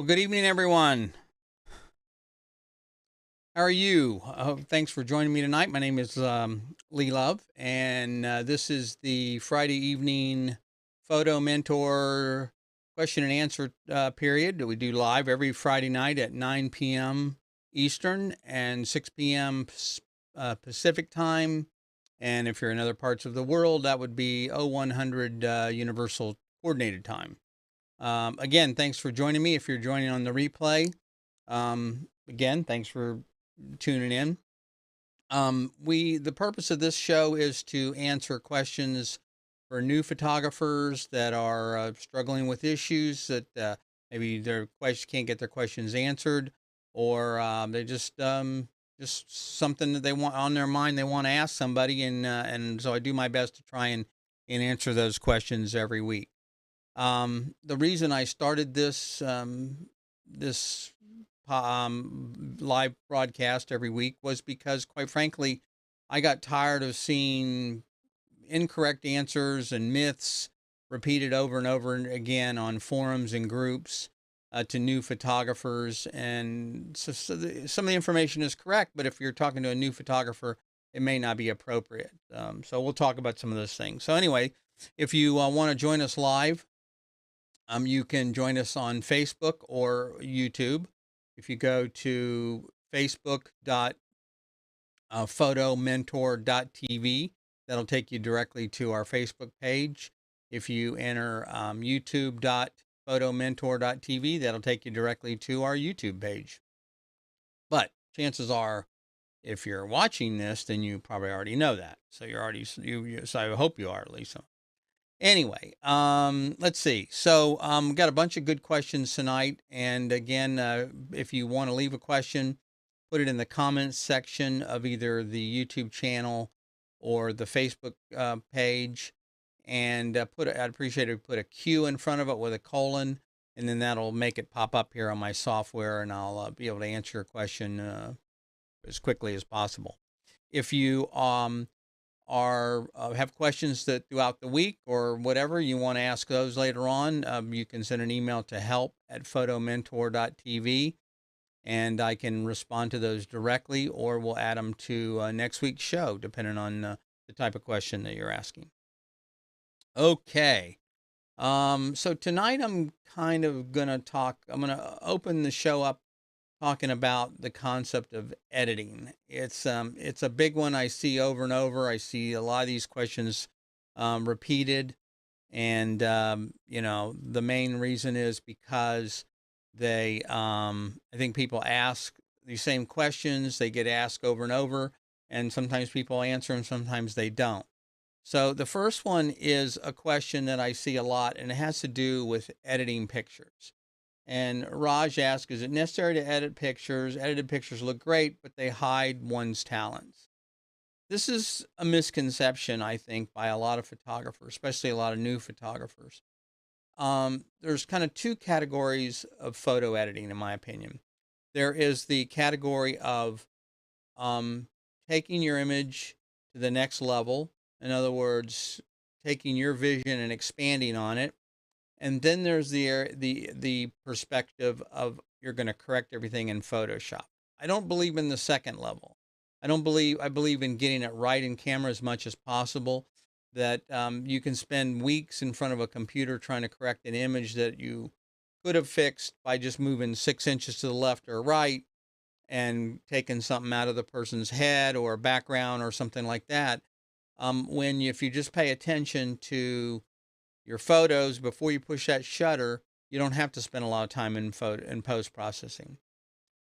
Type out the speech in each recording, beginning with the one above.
Well, good evening, everyone. How are you? Thanks for joining me tonight. My name is Lee Love, and this is the Friday evening Photo Mentor question and answer period that we do live every Friday night at 9 p.m. Eastern and 6 p.m. Pacific time. And if you're in other parts of the world, that would be 0100 Universal Coordinated Time. Again, thanks for joining me. If you're joining on the replay, again, thanks for tuning in. The purpose of this show is to answer questions for new photographers that are struggling with issues that maybe their question can't get their questions answered, or they just something that they want on their mind they want to ask somebody, and so I do my best to try and answer those questions every week. The reason I started this live broadcast every week was because, quite frankly, I got tired of seeing incorrect answers and myths repeated over and over again on forums and groups to new photographers. And some of the information is correct, but if you're talking to a new photographer, it may not be appropriate. So we'll talk about some of those things. So anyway, if you want to join us live, you can join us on Facebook or YouTube. If you go to facebook.photomentor.tv, that'll take you directly to our Facebook page. If you enter youtube.photomentor.tv, that'll take you directly to our YouTube page. But chances are, if you're watching this, then you probably already know that. So you're already, so I hope you are, at least. Anyway, let's see. So, got a bunch of good questions tonight. And again, if you want to leave a question, put it in the comments section of either the YouTube channel or the Facebook page. And I'd appreciate it if you put a Q in front of it with a colon, and then that'll make it pop up here on my software, and I'll be able to answer your question as quickly as possible. If you have questions that throughout the week or whatever you want to ask those later on, you can send an email to help@photomentor.tv, and I can respond to those directly, or we'll add them to next week's show, depending on the type of question that you're asking. Okay. So tonight I'm kind of going to open the show up talking about the concept of editing. It's a big one I see over and over. I see a lot of these questions repeated, and the main reason is because I think people ask these same questions. They get asked over and over, and sometimes people answer them, sometimes they don't. So the first one is a question that I see a lot, and it has to do with editing pictures. And Raj asks, is it necessary to edit pictures? Edited pictures look great, but they hide one's talents. This is a misconception, I think, by a lot of photographers, especially a lot of new photographers. There's kind of two categories of photo editing, in my opinion. There is the category of taking your image to the next level. In other words, taking your vision and expanding on it. And then there's the perspective of you're going to correct everything in Photoshop. I don't believe in the second level. I believe in getting it right in camera as much as possible. That you can spend weeks in front of a computer trying to correct an image that you could have fixed by just moving 6 inches to the left or right and taking something out of the person's head or background or something like that. If you just pay attention to your photos before you push that shutter, you don't have to spend a lot of time in post processing.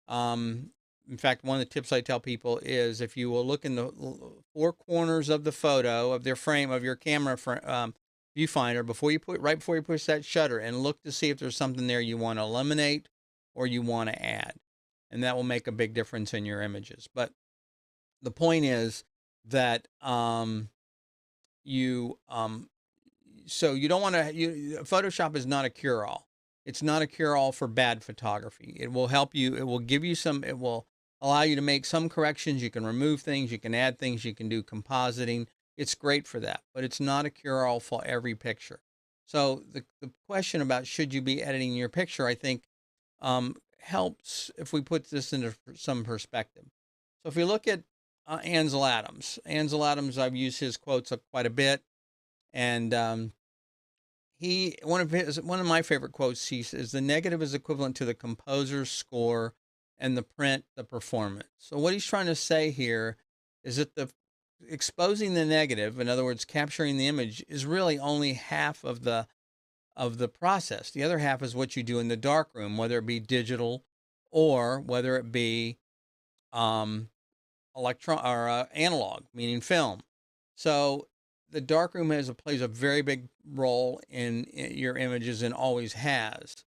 In fact, one of the tips I tell people is if you will look in the four corners of the photo of their frame of your camera viewfinder before you push that shutter, and look to see if there's something there you want to eliminate or you want to add, and that will make a big difference in your images. But the point is that so you don't want to. Photoshop is not a cure-all. It's not a cure-all for bad photography. It will help you. It will give you some. It will allow you to make some corrections. You can remove things. You can add things. You can do compositing. It's great for that, but it's not a cure-all for every picture. So the question about should you be editing your picture, I think helps if we put this into some perspective. So if we look at Ansel Adams, I've used his quotes quite a bit, and one of my favorite quotes, he says, "The negative is equivalent to the composer's score, and the print the performance." So what he's trying to say here is that the exposing the negative, in other words, capturing the image, is really only half of the process. The other half is what you do in the darkroom, whether it be digital or whether it be um, analog, meaning film. So the darkroom plays a very big role in your images and always has.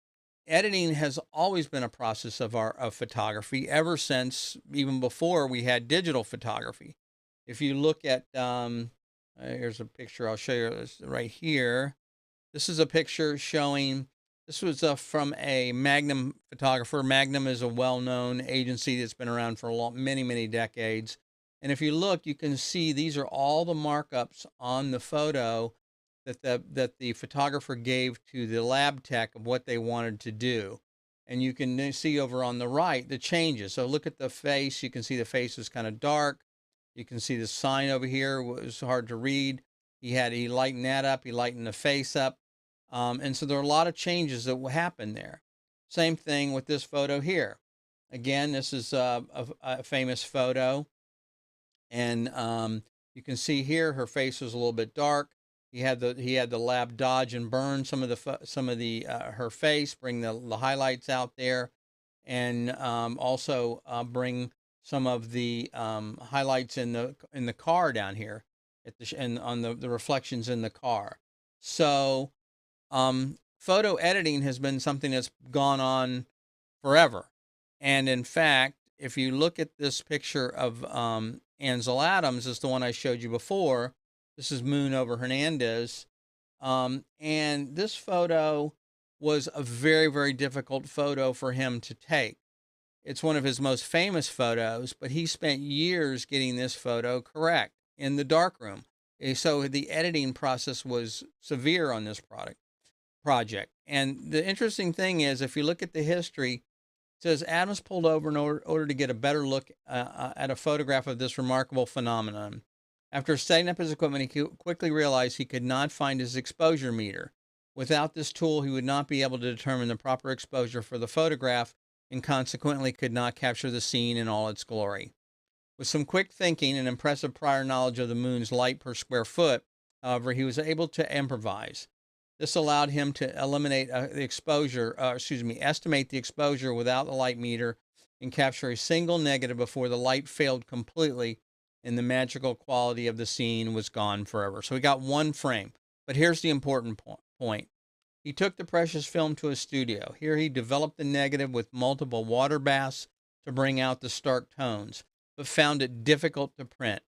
Editing has always been a process of photography ever since, even before we had digital photography. If you look at here's a picture I'll show you right here. This is a picture showing, this was from a Magnum photographer. Magnum is a well-known agency that's been around for many, many decades. And if you look, you can see these are all the markups on the photo that the photographer gave to the lab tech of what they wanted to do. And you can see over on the right the changes. So look at the face. You can see the face is kind of dark. You can see the sign over here was hard to read. He lightened that up. He lightened the face up. And so there are a lot of changes that will happen there. Same thing with this photo here. Again, this is a famous photo. And you can see here her face was a little bit dark. He had the lab dodge and burn some of the her face, bring the highlights out there, and also bring some of the highlights in the car down here and on the reflections in the car. So photo editing has been something that's gone on forever. And in fact, if you look at this picture of Ansel Adams, is the one I showed you before. This is Moon over Hernandez. And this photo was a very, very difficult photo for him to take. It's one of his most famous photos, but he spent years getting this photo correct in the darkroom. So the editing process was severe on this project. And the interesting thing is, if you look at the history, it says Adams pulled over in order to get a better look at a photograph of this remarkable phenomenon. After setting up his equipment, he quickly realized he could not find his exposure meter. Without this tool, he would not be able to determine the proper exposure for the photograph and consequently could not capture the scene in all its glory. With some quick thinking and impressive prior knowledge of the moon's light per square foot, however, he was able to improvise. This allowed him to eliminate the exposure, estimate the exposure without the light meter and capture a single negative before the light failed completely and the magical quality of the scene was gone forever. So we got one frame. But here's the important point. He took the precious film to a studio. Here he developed the negative with multiple water baths to bring out the stark tones, but found it difficult to print.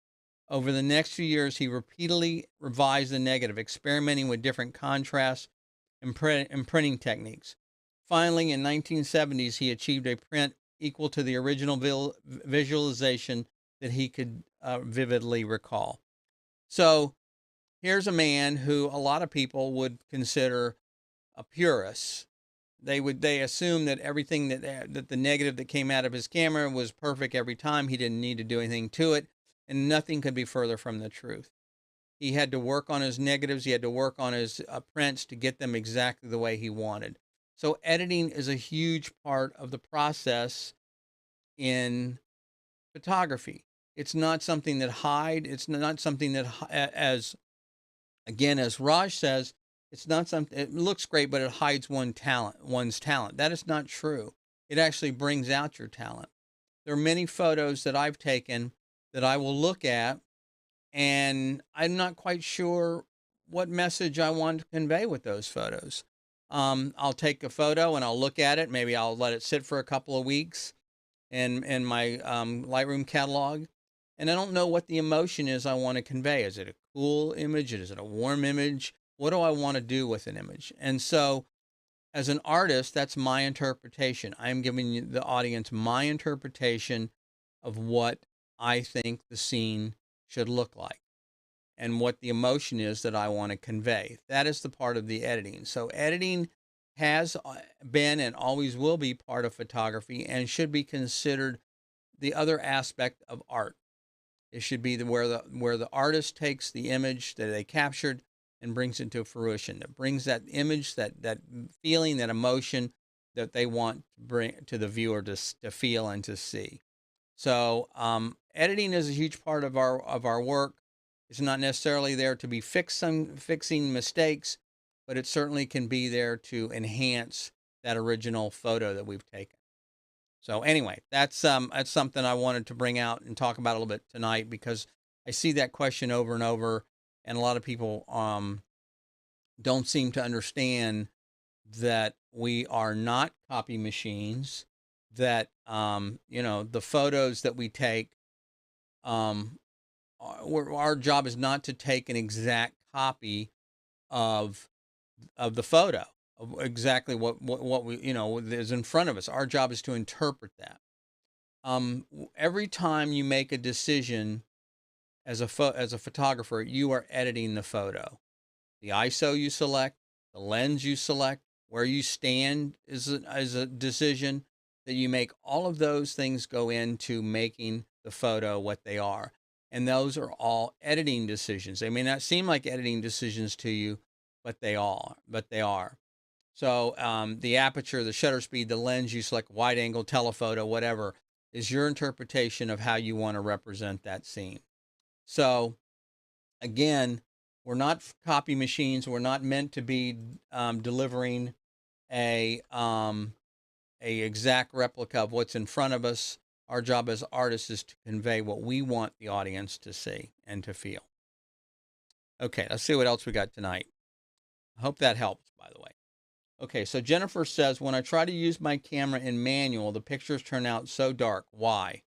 Over the next few years, he repeatedly revised the negative, experimenting with different contrasts and printing techniques. Finally, in 1970s, he achieved a print equal to the original visualization that he could vividly recall. So here's a man who a lot of people would consider a purist. They assume that everything that the negative that came out of his camera was perfect every time. He didn't need to do anything to it, and nothing could be further from the truth. He had to work on his negatives. He had to work on his prints to get them exactly the way he wanted. So editing is a huge part of the process in photography. It's not something that it's not something that, as Raj says, it's not something, it looks great, but it hides one's talent. That is not true. It actually brings out your talent. There are many photos that I've taken that I will look at, and I'm not quite sure what message I want to convey with those photos. I'll take a photo and I'll look at it. Maybe I'll let it sit for a couple of weeks in my Lightroom catalog. And I don't know what the emotion is I want to convey. Is it a cool image? Is it a warm image? What do I want to do with an image? And so as an artist, that's my interpretation. I'm giving the audience my interpretation of what I think the scene should look like and what the emotion is that I want to convey. That is the part of the editing. So editing has been and always will be part of photography and should be considered the other aspect of art. It should be where the artist takes the image that they captured and brings it to fruition. That brings that image, that feeling, that emotion that they want to bring to the viewer to feel and to see. So editing is a huge part of our work. It's not necessarily there to be fixing mistakes, but it certainly can be there to enhance that original photo that we've taken. So anyway, that's something I wanted to bring out and talk about a little bit tonight, because I see that question over and over, and a lot of people don't seem to understand that we are not copy machines. That the photos that we take, our job is not to take an exact copy of the photo of exactly what we is in front of us. Our job is to interpret that. Every time you make a decision as a photographer, you are editing the photo. The ISO you select, the lens you select, where you stand is a decision that you make. All of those things go into making the photo what they are. And those are all editing decisions. They may not seem like editing decisions to you, but they are. So the aperture, the shutter speed, the lens you select, wide angle, telephoto, whatever, is your interpretation of how you want to represent that scene. So again, we're not copy machines. We're not meant to be delivering a exact replica of what's in front of us. Our job as artists is to convey what we want the audience to see and to feel. Okay, let's see what else we got tonight. I hope that helps, by the way. Okay, so Jennifer says, when I try to use my camera in manual, the pictures turn out so dark. Why?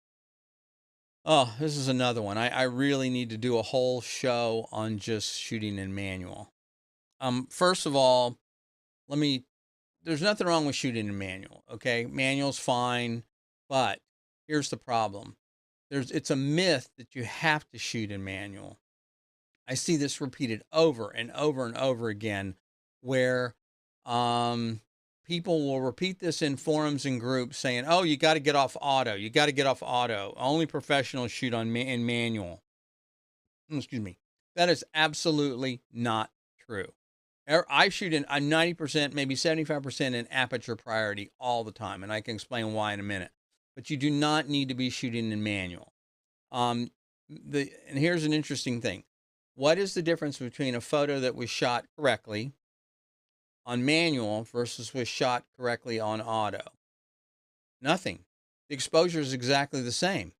Oh, this is another one. I really need to do a whole show on just shooting in manual. First of all, there's nothing wrong with shooting in manual, okay? Manual's fine, but here's the problem. It's a myth that you have to shoot in manual. I see this repeated over and over and over again, where people will repeat this in forums and groups saying, "Oh, you got to get off auto. You got to get off auto. Only professionals shoot in manual." Excuse me. That is absolutely not true. I shoot in 90%, maybe 75% in aperture priority all the time, and I can explain why in a minute. But you do not need to be shooting in manual. And here's an interesting thing. What is the difference between a photo that was shot correctly on manual versus was shot correctly on auto? Nothing. The exposure is exactly the same.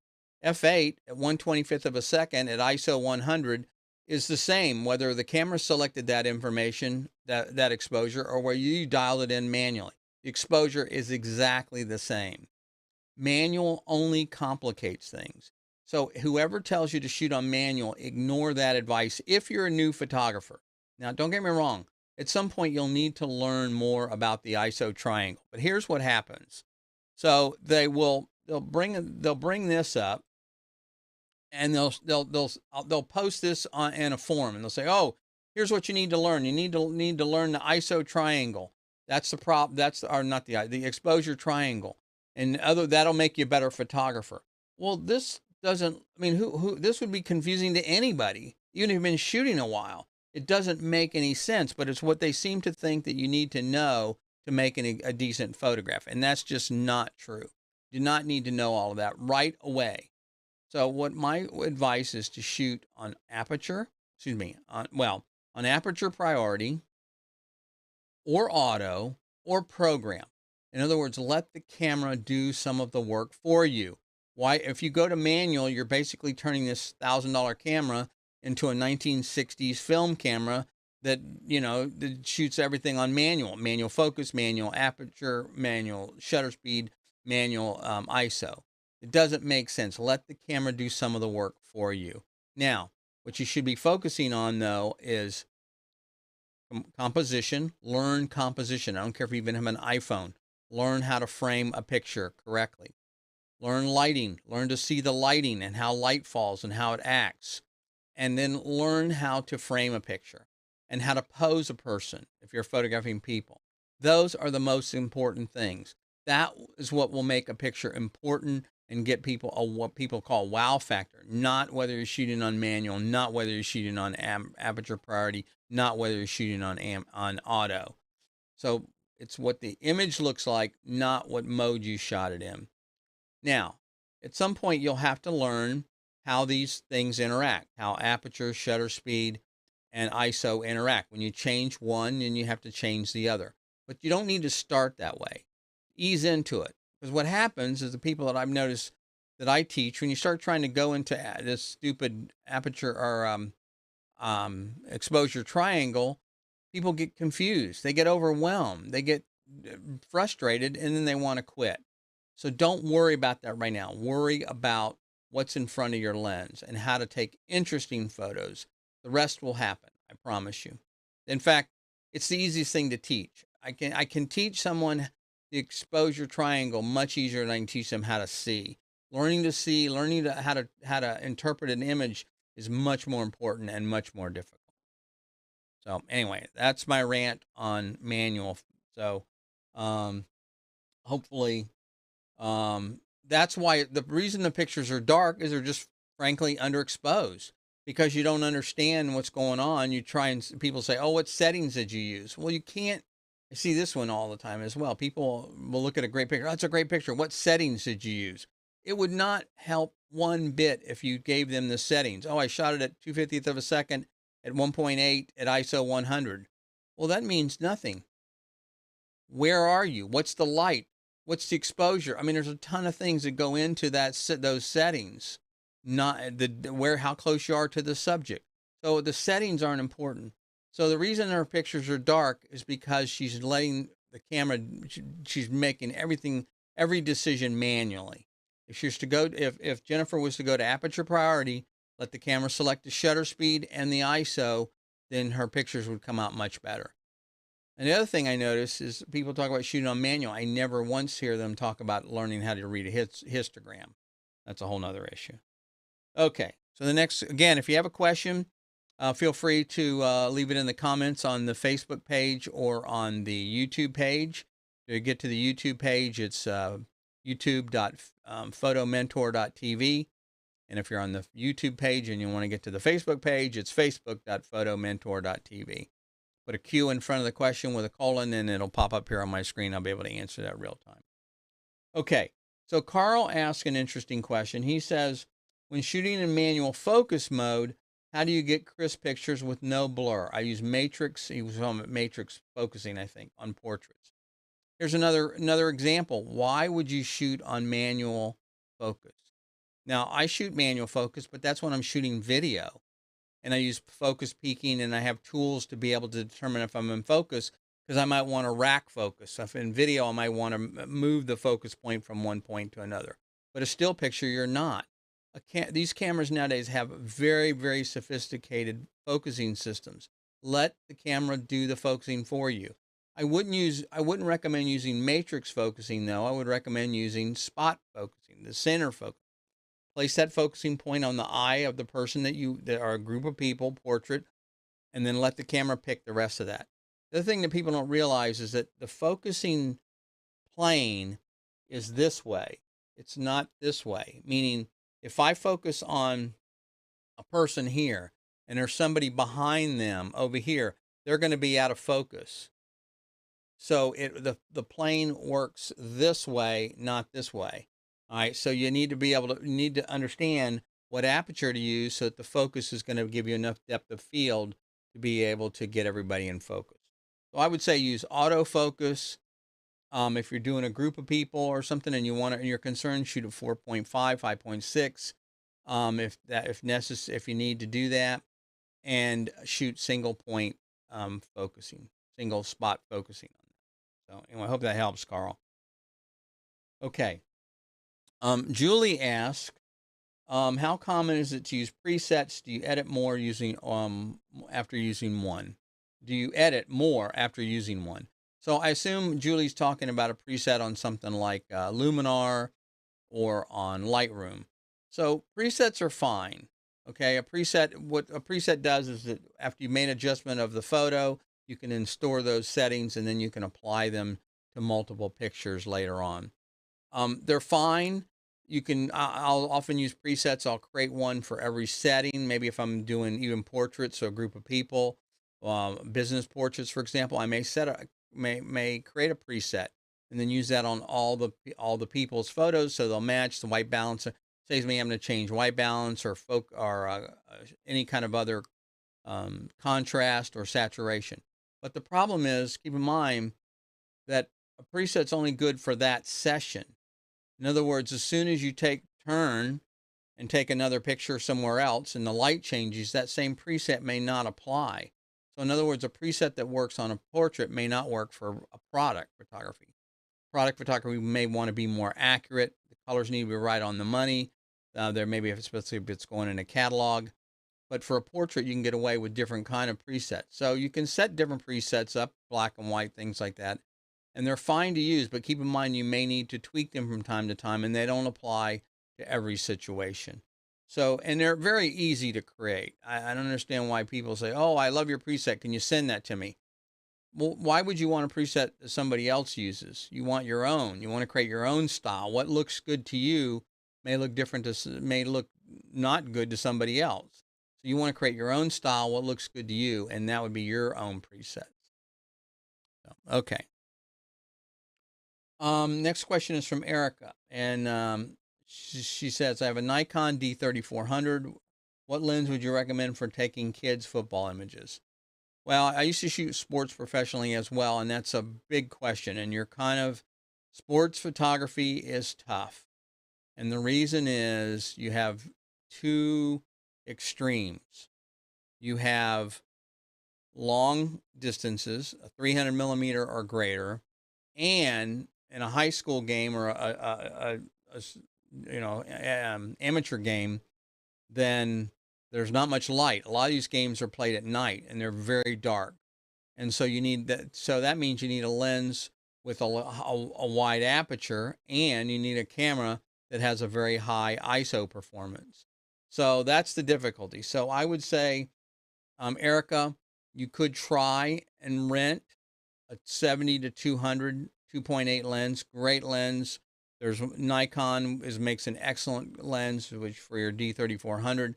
F8 at 1/25th of a second at ISO 100 is the same whether the camera selected that information, that exposure, or where you dialed it in manually. The exposure is exactly the same. Manual only complicates things. So whoever tells you to shoot on manual, ignore that advice if you're a new photographer. Now, don't get me wrong. At some point, you'll need to learn more about the ISO triangle. But here's what happens. So they'll bring this up, and they'll post this in a forum, and they'll say, "Oh, here's what you need to learn. You need to learn the ISO triangle. That's the prop. Not the exposure triangle, and that'll make you a better photographer." Well, this doesn't. I mean, who this would be confusing to anybody, even if you've been shooting a while. It doesn't make any sense, but it's what they seem to think that you need to know to make a decent photograph, and that's just not true. You do not need to know all of that right away. So what my advice is to shoot on aperture, on aperture priority or auto or program. In other words, let the camera do some of the work for you. Why? If you go to manual, you're basically turning this $1,000 camera into a 1960s film camera that shoots everything on manual focus, manual aperture, manual shutter speed, manual ISO. It doesn't make sense. Let the camera do some of the work for you. Now, what you should be focusing on, though, is composition. Learn composition. I don't care if you even have an iPhone. Learn how to frame a picture correctly. Learn lighting. Learn to see the lighting and how light falls and how it acts. And then learn how to frame a picture and how to pose a person if you're photographing people. Those are the most important things. That is what will make a picture important and get people what people call wow factor, not whether you're shooting on manual, not whether you're shooting on aperture priority, not whether you're shooting on auto. So it's what the image looks like, not what mode you shot it in. Now, at some point, you'll have to learn how these things interact, how aperture, shutter speed, and ISO interact. When you change one, then you have to change the other. But you don't need to start that way. Ease into it. Because what happens is the people that I've noticed that I teach, when you start trying to go into this stupid aperture or exposure triangle, people get confused. They get overwhelmed. They get frustrated, and then they want to quit. So don't worry about that right now. Worry about what's in front of your lens and how to take interesting photos. The rest will happen, I promise you. In fact, it's the easiest thing to teach. I can teach someone the exposure triangle much easier than I can teach them how to see. Learning to see, how to interpret an image is much more important and much more difficult. So anyway, that's my rant on manual. So hopefully that's why the reason the pictures are dark is they're just frankly underexposed because you don't understand what's going on. You try and people say, "Oh, what settings did you use?" Well, you can't. I see this one all the time as well. People will look at a great picture. Oh, that's a great picture. What settings did you use? It would not help one bit if you gave them the settings. Oh, I shot it at 2/50th of a second at 1.8 at ISO 100. Well, that means nothing. Where are you? What's the light? What's the exposure? I mean, there's a ton of things that go into those settings, not how close you are to the subject. So the settings aren't important. So the reason her pictures are dark is because she's letting the camera, she's making every decision manually. If Jennifer was to go to aperture priority, let the camera select the shutter speed and the ISO, then her pictures would come out much better. And the other thing I notice is people talk about shooting on manual. I never once hear them talk about learning how to read a histogram. That's a whole nother issue. Okay, so the next, again, if you have a question, feel free to leave it in the comments on the Facebook page or on the YouTube page. To get to the YouTube page, it's youtube.photomentor.tv. And if you're on the YouTube page and you want to get to the Facebook page, it's facebook.photomentor.tv. Put a Q in front of the question with a colon, and it'll pop up here on my screen. I'll be able to answer that real time. Okay, so Carl asked an interesting question. He says, when shooting in manual focus mode, how do you get crisp pictures with no blur? I use matrix. He was on matrix focusing, I think, on portraits. Here's another example. Why would you shoot on manual focus? Now, I shoot manual focus, but that's when I'm shooting video. And I use focus peaking, and I have tools to be able to determine if I'm in focus, because I might want to rack focus. So if in video, I might want to move the focus point from one point to another. But a still picture, you're not. These cameras nowadays have very, very sophisticated focusing systems. Let the camera do the focusing for you. I wouldn't recommend using matrix focusing though. I would recommend using spot focusing, the center focus. Place that focusing point on the eye of the person that are a group of people, portrait, and then let the camera pick the rest of that. The other thing that people don't realize is that the focusing plane is this way. It's not this way. Meaning, if I focus on a person here and there's somebody behind them over here, they're going to be out of focus. So the plane works this way, not this way. All right, so you need to understand what aperture to use so that the focus is going to give you enough depth of field to be able to get everybody in focus. So I would say use autofocus. If you're doing a group of people or something and you're concerned, shoot at 4.5, 5.6. If you need to do that, and shoot single point focusing, single spot focusing on that. So anyway, I hope that helps, Carl. Okay. Julie asked, how common is it to use presets? Do you edit more after using one? Do you edit more after using one? So I assume Julie's talking about a preset on something like Luminar or on Lightroom. So presets are fine. Okay, what a preset does is that after you've made adjustment of the photo, you can then store those settings and then you can apply them to multiple pictures later on. They're fine. I'll often use presets. I'll create one for every setting. Maybe if I'm doing even portraits, so a group of people, business portraits, for example, I may create a preset and then use that on all the people's photos, so they'll match. The white balance saves me having to change white balance or any kind of other contrast or saturation. But the problem is, keep in mind that a preset's only good for that session. In other words, as soon as you turn and take another picture somewhere else and the light changes, that same preset may not apply. So in other words, a preset that works on a portrait may not work for a product photography. Product photography may want to be more accurate. The colors need to be right on the money. There may be, especially if it's going in a catalog. But for a portrait, you can get away with different kind of presets. So you can set different presets up, black and white, things like that. And they're fine to use, but keep in mind you may need to tweak them from time to time, and they don't apply to every situation. So, and they're very easy to create. I don't understand why people say, "Oh, I love your preset. Can you send that to me?" Well, why would you want a preset that somebody else uses? You want your own. You want to create your own style. What looks good to you may look not good to somebody else. So you want to create your own style, what looks good to you, and that would be your own presets. So, okay. Next question is from Erica, and she says, "I have a Nikon D3400. What lens would you recommend for taking kids' football images?" Well, I used to shoot sports professionally as well, and that's a big question. And sports photography is tough. And the reason is you have two extremes. You have long distances, a 300 millimeter or greater, and in a high school game or amateur game, then there's not much light. A lot of these games are played at night and they're very dark. And so you need that. So that means you need a lens with a wide aperture, and you need a camera that has a very high ISO performance. So that's the difficulty. So I would say, Erica, you could try and rent a 70 to 200 2.8 lens, great lens. There's Nikon makes an excellent lens, which for your D3400,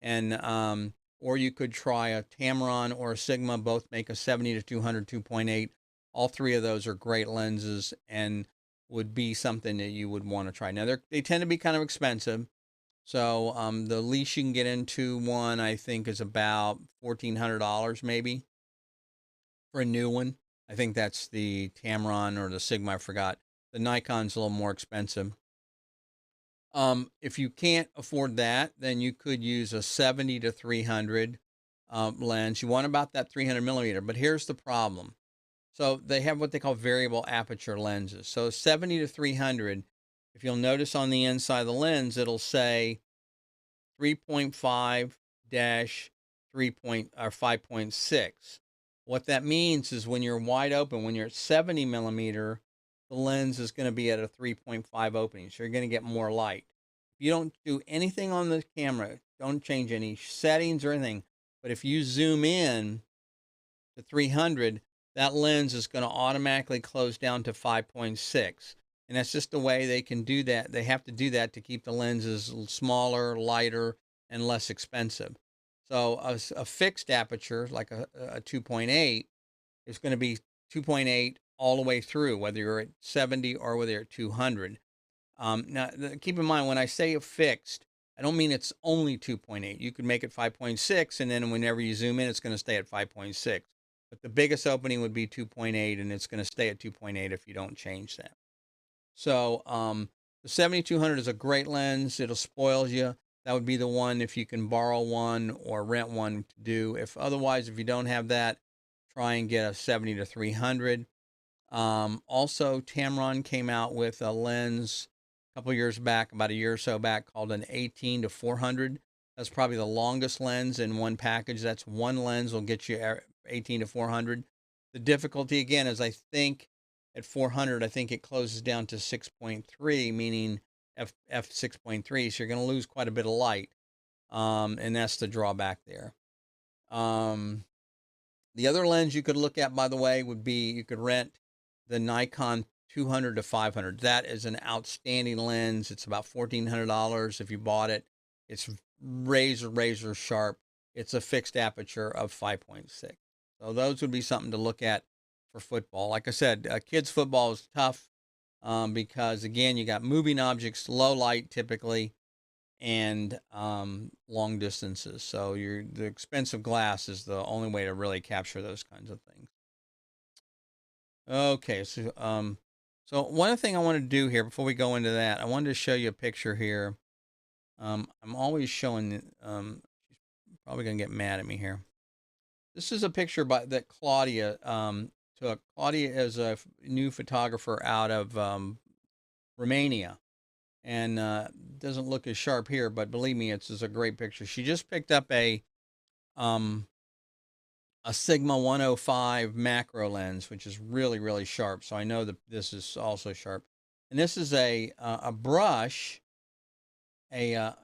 and or you could try a Tamron or a Sigma. Both make a 70 to 200 2.8. All three of those are great lenses and would be something that you would want to try. Now they tend to be kind of expensive. So the least you can get into one, I think, is about $1,400 maybe for a new one. I think that's the Tamron or the Sigma. I forgot. The Nikon's a little more expensive. If you can't afford that, then you could use a 70 to 300 lens. You want about that 300 millimeter, but here's the problem. So they have what they call variable aperture lenses. So 70 to 300, if you'll notice on the inside of the lens, it'll say 3.5 3 or 5.6. What that means is when you're wide open, when you're at 70 millimeter, the lens is going to be at a 3.5 opening. So you're going to get more light. If you don't do anything on the camera, don't change any settings or anything, but if you zoom in to 300, that lens is going to automatically close down to 5.6. And that's just the way they can do that. They have to do that to keep the lenses smaller, lighter, and less expensive. So a fixed aperture, like a 2.8, is going to be 2.8 all the way through, whether you're at 70 or whether you're at 200. Now, keep in mind, when I say a fixed, I don't mean it's only 2.8. You could make it 5.6, and then whenever you zoom in, it's going to stay at 5.6. But the biggest opening would be 2.8, and it's going to stay at 2.8 if you don't change that. So the 7200 is a great lens. It'll spoil you. That would be the one if you can borrow one or rent one to do. If you don't have that, try and get a 70 to 300. Also, Tamron came out with a lens a couple years back, about a year or so back, called an 18 to 400. That's probably the longest lens in one package. That's one lens will get you 18 to 400. The difficulty, again, is I think at 400, I think it closes down to 6.3, meaning f6.3. So you're going to lose quite a bit of light. And that's the drawback there. The other lens you could look at, by the way, would be you could rent the Nikon 200 to 500. That is an outstanding lens. It's about $1,400 if you bought it. It's razor sharp. It's a fixed aperture of 5.6. So those would be something to look at for football. Like I said, kids football is tough because again, you got moving objects, low light typically, and long distances. So the expensive glass is the only way to really capture those kinds of things. Okay, so one thing I want to do here before we go into that, I wanted to show you a picture here. I'm always showing. She's probably gonna get mad at me here. This is a picture that Claudia took. Claudia is a new photographer out of Romania, and doesn't look as sharp here, but believe me, it's a great picture. She just picked up a Sigma 105 macro lens, which is really sharp. So I know that this is also sharp. And this is a brush, a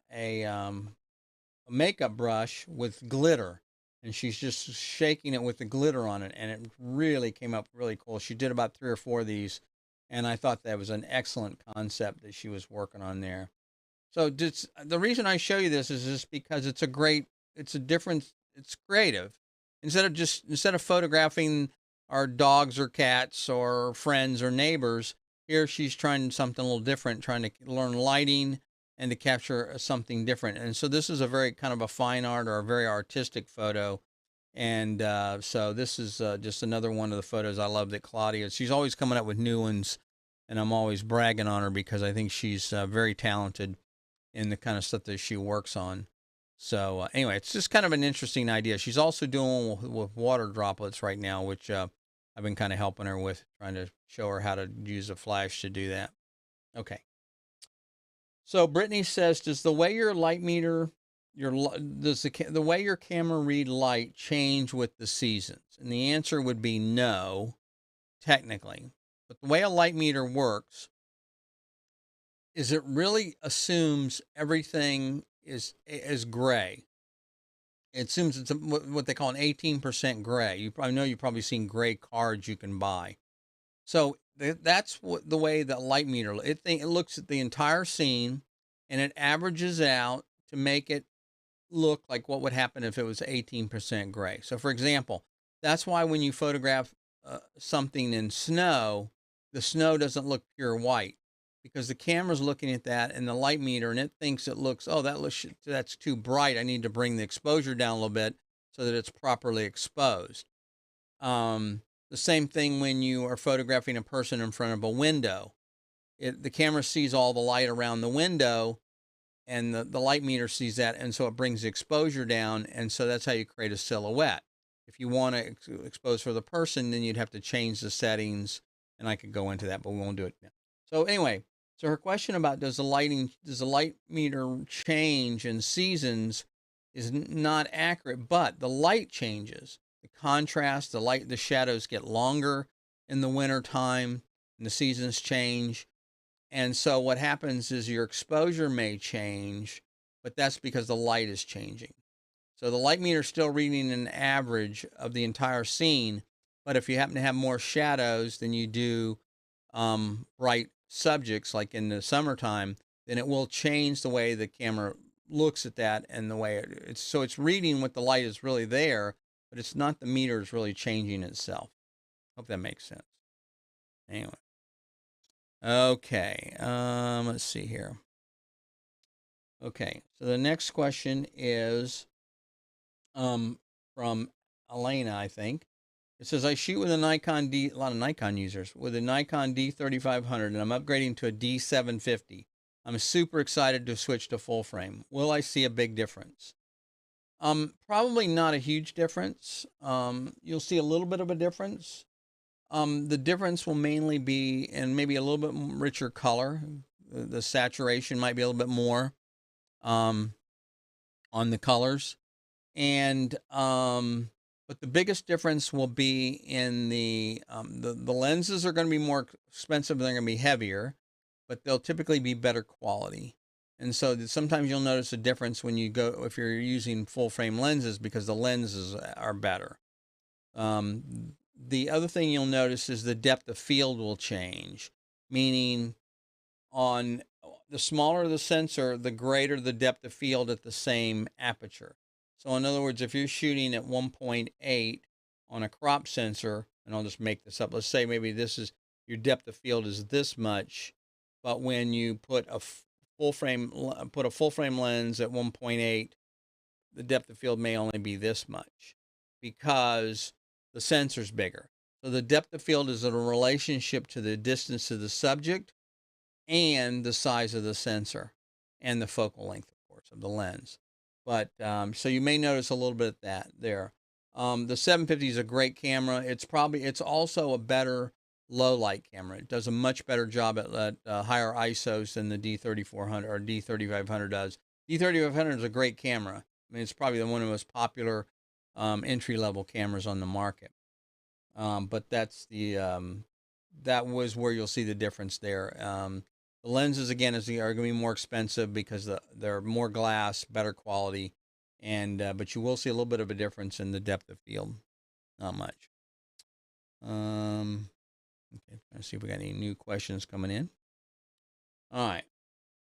makeup brush with glitter, and she's just shaking it with the glitter on it, and it really came up really cool. She did about 3 or 4 of these, and I thought that was an excellent concept that she was working on there. So the reason I show you this is just because it's a different, it's creative. Instead of photographing our dogs or cats or friends or neighbors, here she's trying something a little different, trying to learn lighting and to capture something different. And so this is a very kind of a fine art or a very artistic photo. And so this is just another one of the photos I love that Claudia, she's always coming up with new ones, and I'm always bragging on her because I think she's very talented in the kind of stuff that she works on. So anyway, it's just kind of an interesting idea. She's also doing with water droplets right now, which I've been kind of helping her with, trying to show her how to use a flash to do that. Okay. So Brittany says, does the way your light meter, does the way your camera read light change with the seasons? And the answer would be no, technically. But the way a light meter works is it really assumes everything is gray. It assumes it's what they call an 18% gray. I know you've probably seen gray cards you can buy. So that's the way that light meter, it looks at the entire scene and it averages out to make it look like what would happen if it was 18% gray. So for example, that's why when you photograph something in snow, the snow doesn't look pure white, because the camera's looking at that and the light meter, and it thinks it looks, oh, that's too bright. I need to bring the exposure down a little bit so that it's properly exposed. The same thing when you are photographing a person in front of a window. The camera sees all the light around the window, and the light meter sees that, and so it brings the exposure down, and so that's how you create a silhouette. If you want to expose for the person, then you'd have to change the settings, and I could go into that, but we won't do it now. So anyway, so her question about does the light meter change in seasons is not accurate, but the light changes. The contrast, the shadows get longer in the winter time, and the seasons change. And so what happens is your exposure may change, but that's because the light is changing. So the light meter is still reading an average of the entire scene, but if you happen to have more shadows than you do bright subjects, like in the summertime, then it will change the way the camera looks at that, and the way it's reading what the light is really there, but it's not the meter is really changing itself. Hope that makes sense. Anyway. Okay. Let's see here. Okay. So the next question is from Elena, I think. It says, I shoot with a Nikon D, a lot of Nikon users, with a Nikon D3500, and I'm upgrading to a D750. I'm super excited to switch to full frame. Will I see a big difference? Probably not a huge difference. You'll see a little bit of a difference. The difference will mainly be in maybe a little bit richer color. The saturation might be a little bit more on the colors. And but the biggest difference will be in the lenses are going to be more expensive, they're going to be heavier, but they'll typically be better quality. And so sometimes you'll notice a difference when you go, if you're using full frame lenses, because the lenses are better. The other thing you'll notice is the depth of field will change, meaning on the smaller the sensor, the greater the depth of field at the same aperture. So in other words, if you're shooting at 1.8 on a crop sensor, and I'll just make this up, let's say maybe this is your depth of field is this much, but when you put a full frame lens at 1.8, the depth of field may only be this much because the sensor's bigger. So the depth of field is in a relationship to the distance of the subject and the size of the sensor and the focal length, of course, of the lens. But so you may notice a little bit of that there. The 750 is a great camera. It's also a better low light camera. It does a much better job at higher ISOs than the D3400 or D3500 does. D3500 is a great camera. I mean, it's probably one of the most popular entry level cameras on the market. But that's that was where you'll see the difference there. The lenses again are going to be more expensive because they're more glass, better quality, and but you will see a little bit of a difference in the depth of field. Not much. Okay, let's see if we got any new questions coming in. All right.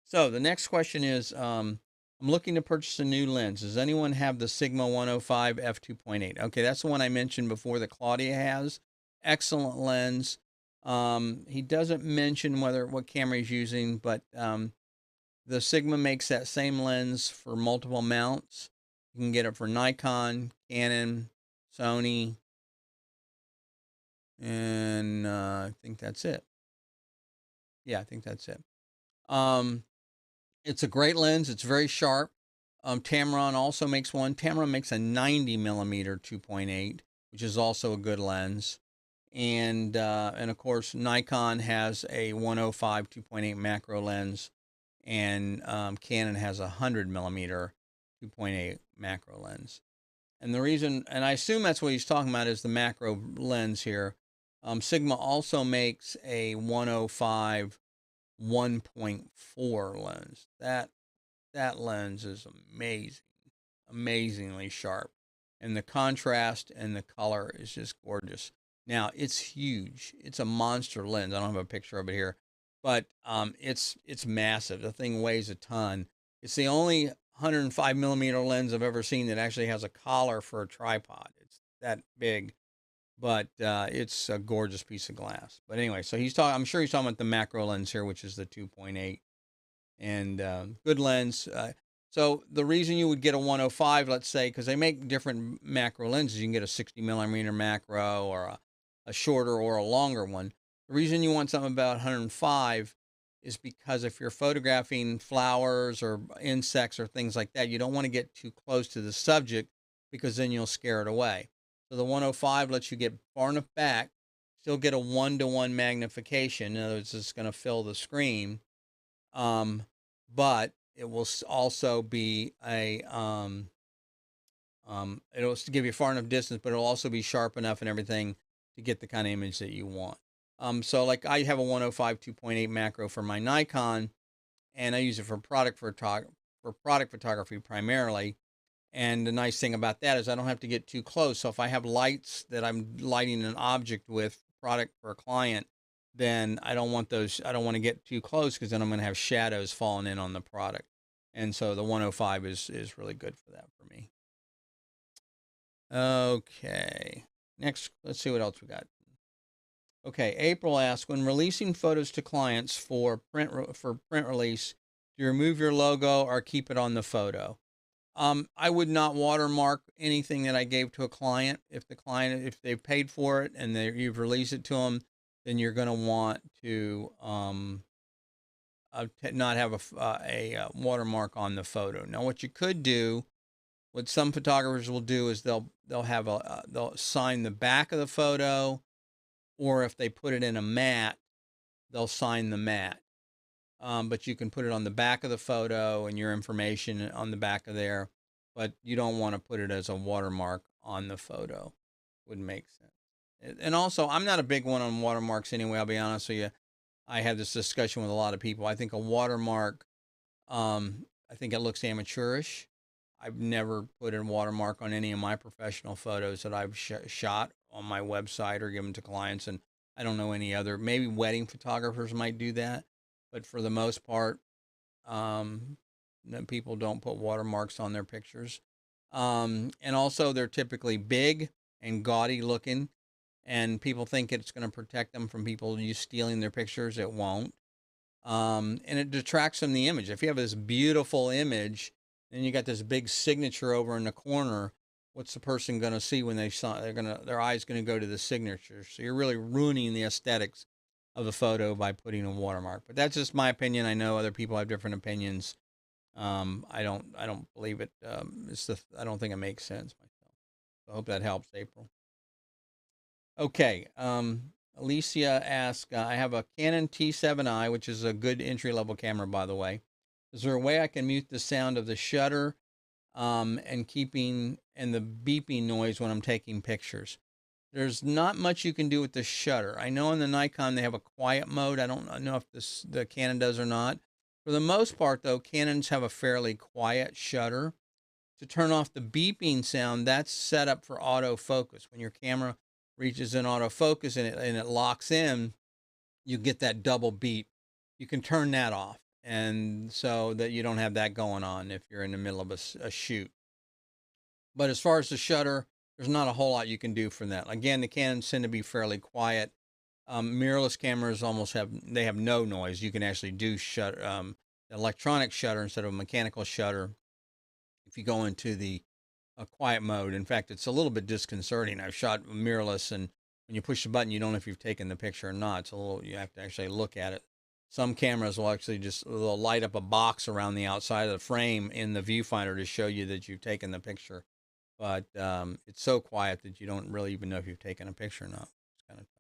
So the next question is, I'm looking to purchase a new lens. Does anyone have the Sigma 105 f2.8? Okay, that's the one I mentioned before that Claudia has. Excellent lens. He doesn't mention what camera he's using, but the Sigma makes that same lens for multiple mounts. You can get it for Nikon, Canon, Sony, and I think that's it. Yeah, I think that's it. It's a great lens. It's very sharp. Tamron also makes one. Tamron makes a 90 millimeter 2.8, which is also a good lens. And of course, Nikon has a 105 2.8 macro lens, and Canon has a 100 millimeter 2.8 macro lens. And the reason, and I assume that's what he's talking about, is the macro lens here. Sigma also makes a 105 1.4 lens. That lens is amazing, amazingly sharp, and the contrast and the color is just gorgeous. Now it's huge. It's a monster lens. I don't have a picture of it here, but it's massive. The thing weighs a ton. It's the only 105 millimeter lens I've ever seen that actually has a collar for a tripod. It's that big, but it's a gorgeous piece of glass. But anyway, so he's talking. I'm sure he's talking about the macro lens here, which is the 2.8, and good lens. So the reason you would get a 105, let's say, because they make different macro lenses, you can get a 60 millimeter macro or a shorter or a longer one. The reason you want something about 105 is because if you're photographing flowers or insects or things like that, you don't want to get too close to the subject because then you'll scare it away. So the 105 lets you get far enough back, still get a 1-to-1 magnification. In other words, it's going to fill the screen. But it will also be it'll give you far enough distance, but it'll also be sharp enough and everything to get the kind of image that you want. So like I have a 105 2.8 macro for my Nikon, and I use it for product photography primarily. And the nice thing about that is I don't have to get too close. So if I have lights that I'm lighting an object with, product for a client, then I don't want to get too close because then I'm going to have shadows falling in on the product. And so the 105 is really good for that for me. Okay. Next, let's see what else we got. Okay, April asks, when releasing photos to clients for print release, do you remove your logo or keep it on the photo? I would not watermark anything that I gave to a client. If they paid for it and you've released it to them, then you're going to want to not have a watermark on the photo. Now, what you could do, what some photographers will do, is they'll sign the back of the photo, or if they put it in a mat, they'll sign the mat. But you can put it on the back of the photo and your information on the back of there, but you don't want to put it as a watermark on the photo. Wouldn't make sense. And also, I'm not a big one on watermarks anyway, I'll be honest with you. I had this discussion with a lot of people. I think a watermark, I think it looks amateurish. I've never put a watermark on any of my professional photos that I've shot on my website or give them to clients. And I don't know any other, maybe wedding photographers might do that, but for the most part, people don't put watermarks on their pictures. And also they're typically big and gaudy looking, and people think it's going to protect them from people you stealing their pictures. It won't. And it detracts from the image. If you have this beautiful image and you got this big signature over in the corner, what's the person going to see when they saw? Their eyes going to go to the signature. So you're really ruining the aesthetics of the photo by putting a watermark. But that's just my opinion. I know other people have different opinions. I don't believe it. I don't think it makes sense myself. So I hope that helps, April. Okay. Alicia asks, I have a Canon T7i, which is a good entry-level camera, by the way. Is there a way I can mute the sound of the shutter and the beeping noise when I'm taking pictures? There's not much you can do with the shutter. I know in the Nikon they have a quiet mode. I don't know if the Canon does or not. For the most part, though, Canons have a fairly quiet shutter. To turn off the beeping sound, that's set up for autofocus. When your camera reaches in autofocus and it locks in, you get that double beep. You can turn that off, and so that you don't have that going on if you're in the middle of a shoot. But as far as the shutter, there's not a whole lot you can do from that. Again, the Canons tend to be fairly quiet. Mirrorless cameras have no noise. You can actually do electronic shutter instead of a mechanical shutter if you go into the quiet mode. In fact, it's a little bit disconcerting. I've shot mirrorless, and when you push the button, you don't know if you've taken the picture or not. It's you have to actually look at it. Some cameras will actually they'll light up a box around the outside of the frame in the viewfinder to show you that you've taken the picture. But it's so quiet that you don't really even know if you've taken a picture or not. It's kind of tough.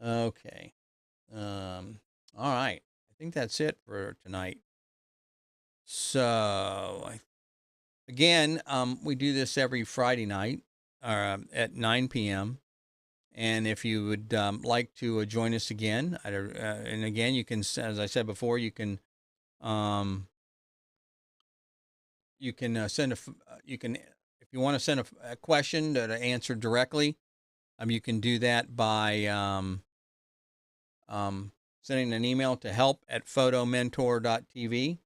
Okay. All right. I think that's it for tonight. So, again, we do this every Friday night at 9 p.m. And if you would like to join us again, and again, you can, as I said before, you can send if you want to send a question to answer directly, you can do that by sending an email to help@photomentor.tv.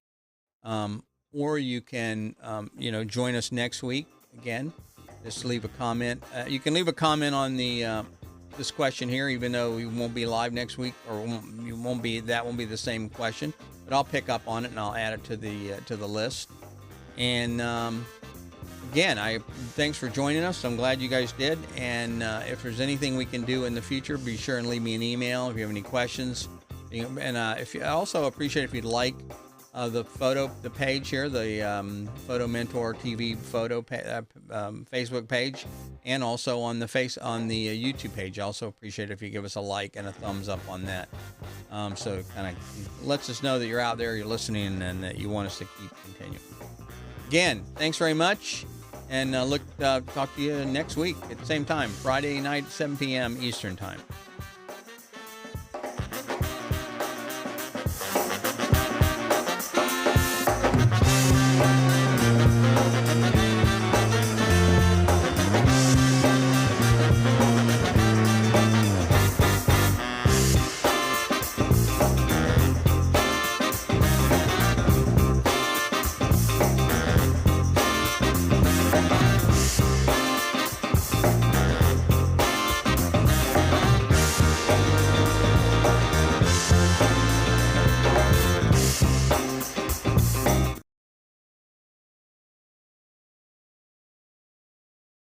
Or you can, join us next week again. Just leave a comment. You can leave a comment on this question here, even though we won't be live next week, or that won't be the same question. But I'll pick up on it and I'll add it to the list. And again, thanks for joining us. I'm glad you guys did. And if there's anything we can do in the future, be sure and leave me an email if you have any questions. And I also appreciate if you'd like the page here, the Photo Mentor TV Facebook page, and also on the YouTube page. I also appreciate if you give us a like and a thumbs up on that. So it kind of lets us know that you're out there, you're listening, and that you want us to keep continuing. Again, thanks very much, and talk to you next week at the same time, Friday night, 7 p.m. Eastern Time.